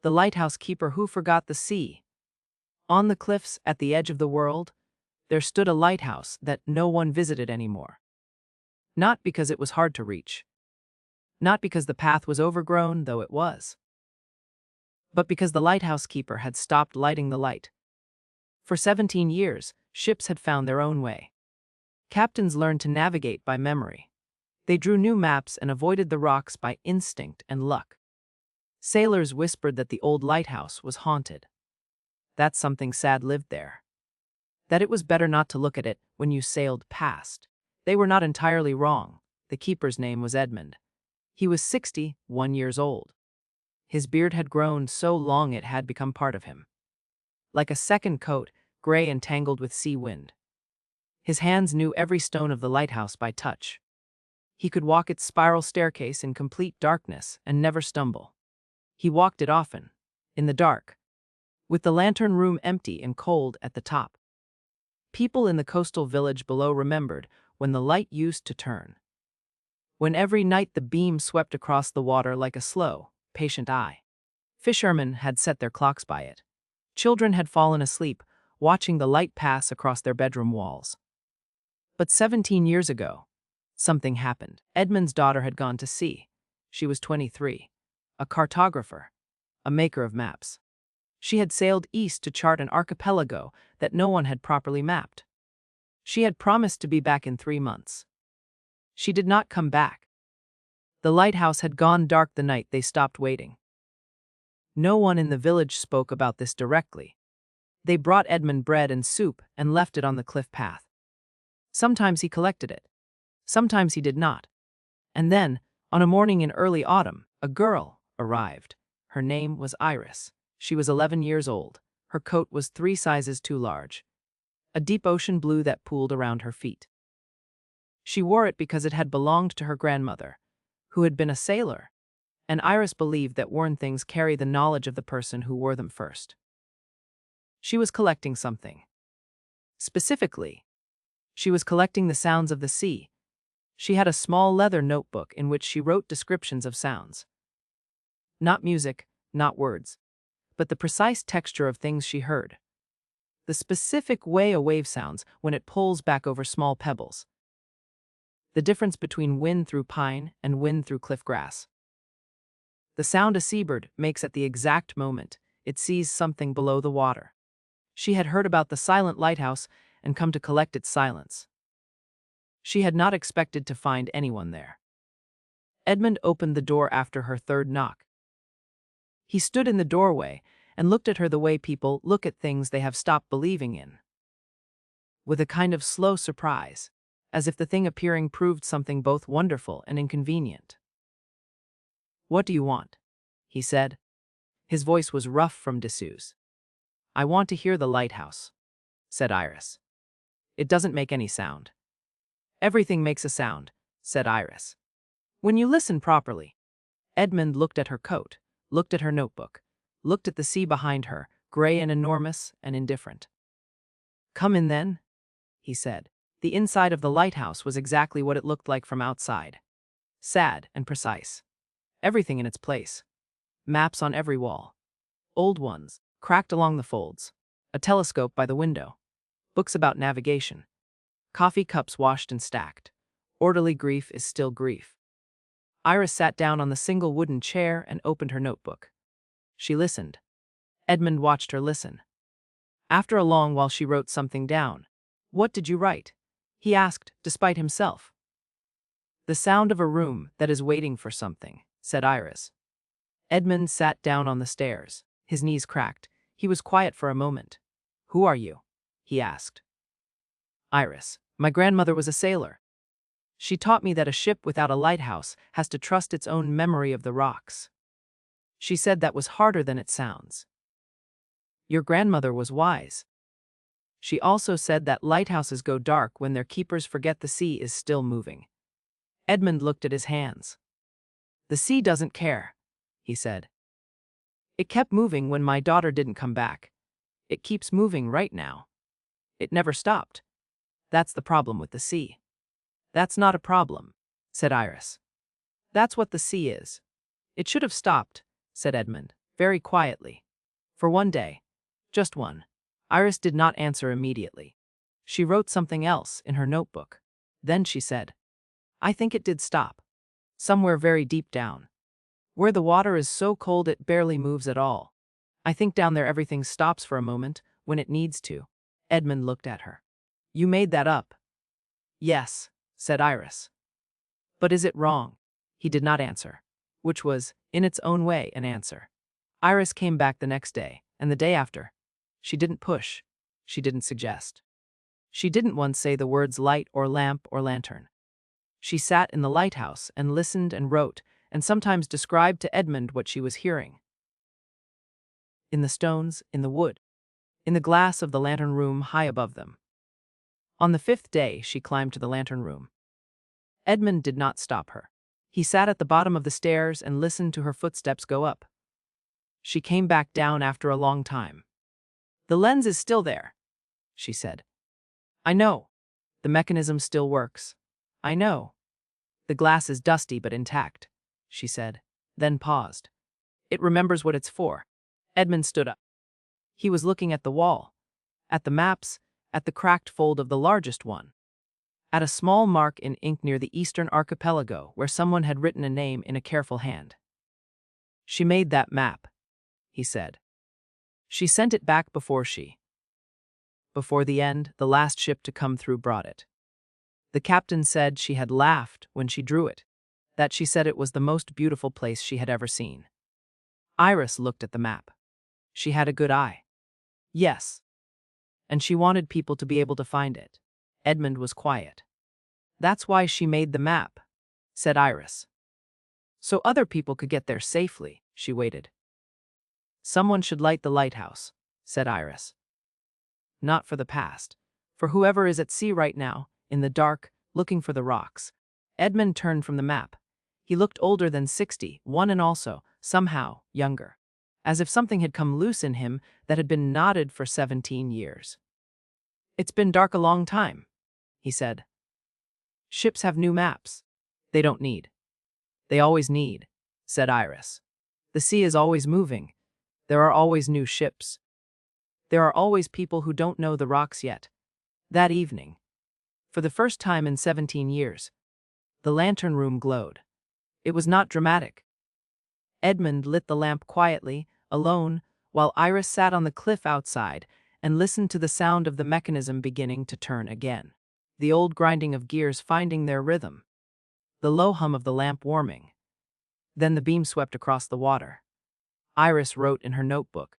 The lighthouse keeper who forgot the sea. On the cliffs at the edge of the world, there stood a lighthouse that no one visited anymore. Not because it was hard to reach. Not because the path was overgrown, though it was. But because the lighthouse keeper had stopped lighting the light. For 17 years, ships had found their own way. Captains learned to navigate by memory. They drew new maps and avoided the rocks by instinct and luck. Sailors whispered that the old lighthouse was haunted. That something sad lived there. That it was better not to look at it when you sailed past. They were not entirely wrong. The keeper's name was Edmund. He was 61 years old. His beard had grown so long it had become part of him. Like a second coat, gray and tangled with sea wind. His hands knew every stone of the lighthouse by touch. He could walk its spiral staircase in complete darkness and never stumble. He walked it often, in the dark, with the lantern room empty and cold at the top. People in the coastal village below remembered when the light used to turn. When every night the beam swept across the water like a slow, patient eye. Fishermen had set their clocks by it. Children had fallen asleep, watching the light pass across their bedroom walls. But 17 years ago, something happened. Edmund's daughter had gone to sea. She was 23, a cartographer, a maker of maps. She had sailed east to chart an archipelago that no one had properly mapped. She had promised to be back in 3 months. She did not come back. The lighthouse had gone dark the night they stopped waiting. No one in the village spoke about this directly. They brought Edmund bread and soup and left it on the cliff path. Sometimes he collected it. Sometimes he did not. And then, on a morning in early autumn, a girl arrived. Her name was Iris. She was 11 years old. Her coat was 3 sizes too large. A deep ocean blue that pooled around her feet. She wore it because it had belonged to her grandmother, who had been a sailor, and Iris believed that worn things carry the knowledge of the person who wore them first. She was collecting something. Specifically, she was collecting the sounds of the sea. She had a small leather notebook in which she wrote descriptions of sounds. Not music, not words, but the precise texture of things she heard. The specific way a wave sounds when it pulls back over small pebbles. The difference between wind through pine and wind through cliff grass. The sound a seabird makes at the exact moment it sees something below the water. She had heard about the silent lighthouse and come to collect its silence. She had not expected to find anyone there. Edmund opened the door after her third knock. He stood in the doorway and looked at her the way people look at things they have stopped believing in. With a kind of slow surprise, as if the thing appearing proved something both wonderful and inconvenient. "What do you want?" he said. His voice was rough from disuse. "I want to hear the lighthouse," said Iris. "It doesn't make any sound." "Everything makes a sound," said Iris. "When you listen properly." Edmund looked at her coat, looked at her notebook, looked at the sea behind her, gray and enormous and indifferent. "Come in then," he said. The inside of the lighthouse was exactly what it looked like from outside. Sad and precise. Everything in its place. Maps on every wall. Old ones, cracked along the folds. A telescope by the window. Books about navigation. Coffee cups washed and stacked. Orderly grief is still grief. Iris sat down on the single wooden chair and opened her notebook. She listened. Edmund watched her listen. After a long while she wrote something down. "What did you write?" he asked, despite himself. "The sound of a room that is waiting for something," said Iris. Edmund sat down on the stairs. His knees cracked. He was quiet for a moment. "Who are you?" he asked. "Iris. My grandmother was a sailor. She taught me that a ship without a lighthouse has to trust its own memory of the rocks. She said that was harder than it sounds. Your grandmother was wise. She also said that lighthouses go dark when their keepers forget the sea is still moving." Edmund looked at his hands. "The sea doesn't care," he said. "It kept moving when my daughter didn't come back. It keeps moving right now. It never stopped. That's the problem with the sea." "That's not a problem," said Iris. "That's what the sea is." "It should have stopped," said Edmund. very quietly. For one day. Just one. Iris did not answer immediately. She wrote something else in her notebook. Then she said, I think it did stop. Somewhere very deep down. Where the water is so cold it barely moves at all. I think down there everything stops for a moment, when it needs to. Edmund looked at her. You made that up. Yes, said Iris. But is it wrong? He did not answer. Which was, in its own way, an answer. Iris came back the next day, and the day after. She didn't push. She didn't suggest. She didn't once say the words light or lamp or lantern. She sat in the lighthouse and listened and wrote, and sometimes described to Edmund what she was hearing. In the stones, in the wood, in the glass of the lantern room high above them. On the 5th day, she climbed to the lantern room. Edmund did not stop her. He sat at the bottom of the stairs and listened to her footsteps go up. She came back down after a long time. The lens is still there, she said. I know. The mechanism still works. I know. The glass is dusty but intact, she said, then paused. It remembers what it's for. Edmund stood up. He was looking at the wall, at the maps, at the cracked fold of the largest one, at a small mark in ink near the eastern archipelago where someone had written a name in a careful hand. She made that map, he said. She sent it back before the end, the last ship to come through brought it. The captain said she had laughed when she drew it, that she said it was the most beautiful place she had ever seen. Iris looked at the map. She had a good eye. Yes. And she wanted people to be able to find it. Edmund was quiet. That's why she made the map, said Iris. So other people could get there safely, she waited. Someone should light the lighthouse, said Iris. Not for the past. For whoever is at sea right now, in the dark, looking for the rocks. Edmund turned from the map. He looked older than 61 and also, somehow, younger. As if something had come loose in him that had been knotted for 17 years. It's been dark a long time, he said. Ships have new maps. They don't need. They always need, said Iris. The sea is always moving. There are always new ships. There are always people who don't know the rocks yet. That evening, for the first time in 17 years, the lantern room glowed. It was not dramatic. Edmund lit the lamp quietly, alone, while Iris sat on the cliff outside and listened to the sound of the mechanism beginning to turn again. The old grinding of gears finding their rhythm. The low hum of the lamp warming. Then the beam swept across the water. Iris wrote in her notebook.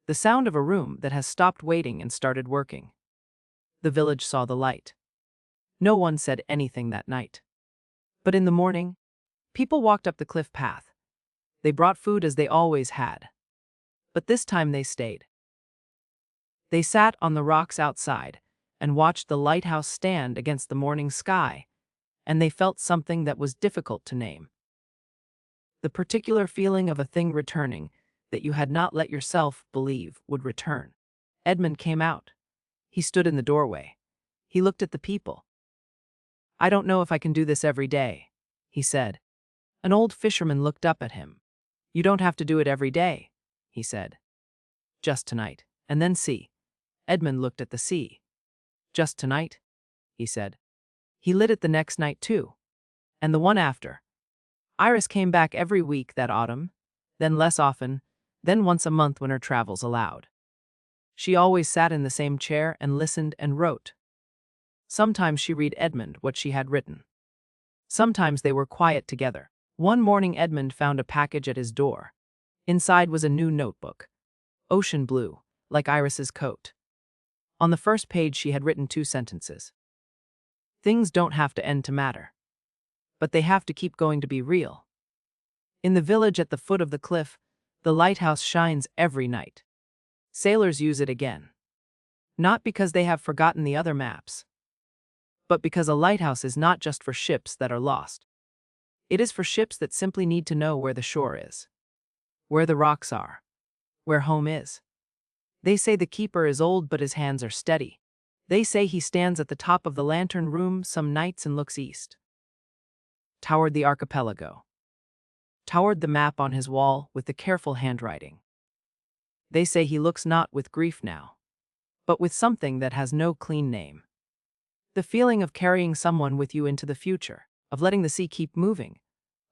The sound of a room that has stopped waiting and started working. The village saw the light. No one said anything that night. But in the morning, people walked up the cliff path. They brought food as they always had. But this time they stayed. They sat on the rocks outside and watched the lighthouse stand against the morning sky, and they felt something that was difficult to name. The particular feeling of a thing returning that you had not let yourself believe would return. Edmund came out. He stood in the doorway. He looked at the people. I don't know if I can do this every day, he said. An old fisherman looked up at him. You don't have to do it every day, he said. Just tonight, and then see. Edmund looked at the sea. Just tonight, he said. He lit it the next night too, and the one after. Iris came back every week that autumn, then less often, then once a month when her travels allowed. She always sat in the same chair and listened and wrote. Sometimes she read Edmund what she had written. Sometimes they were quiet together. One morning Edmund found a package at his door. Inside was a new notebook. Ocean blue, like Iris's coat. On the first page she had written 2 sentences. Things don't have to end to matter. But they have to keep going to be real. In the village at the foot of the cliff, the lighthouse shines every night. Sailors use it again. Not because they have forgotten the other maps, but because a lighthouse is not just for ships that are lost. It is for ships that simply need to know where the shore is, where the rocks are, where home is. They say the keeper is old but his hands are steady. They say he stands at the top of the lantern room some nights and looks east, toward the archipelago. towered the map on his wall with the careful handwriting. They say he looks not with grief now, but with something that has no clean name. The feeling of carrying someone with you into the future, of letting the sea keep moving,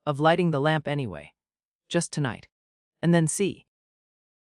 of lighting the lamp anyway, just tonight, and then see.